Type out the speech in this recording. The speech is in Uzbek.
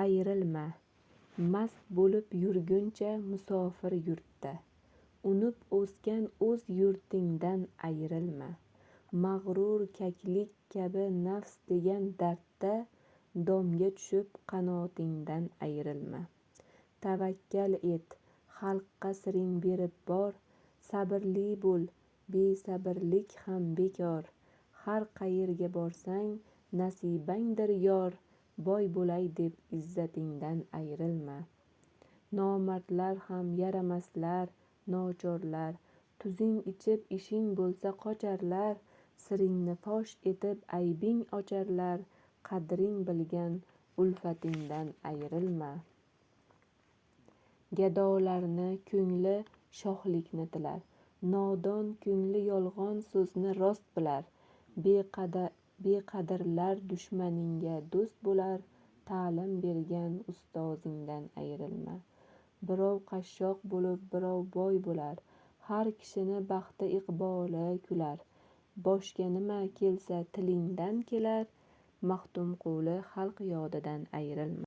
ayrilma. Mast bo'lib yurguncha musofir yurtda. Unib o'sgan o'z yurtingdan ayrilma. Mag'rur kaklik kabi nafs degan dardda domga tushib qanotingdan ayrilma. Tavakkal et, xalqqa siring berib bor, sabrli bo'l, besabrlik ham bekor. Har qayerga borsang nasibangdir yor, boy bo'lay deb izzatingdan ayrilma. Nomardlar ham yaramaslar, nochorlar, tuzing ichib ishing bo'lsa qocharlar, siringni fosh etib aybing ocharlar, qadring bilgan ulfatingdan ayrilma. Gadolarni ko'ngli shohlikni tilar, nodon ko'ngli yolg'on so'zni rost bilar. Beqadrlar dushmaningga do'st bo'lar, ta'lim bergan ustozingdan ayrilma. Birov qashshoq bo'lib birov boy bo'lar, har kishini baxti iqboli kular. Boshga nima kelsa tilingdan kelar, Maxtumquli xalq yodidan ayrilma.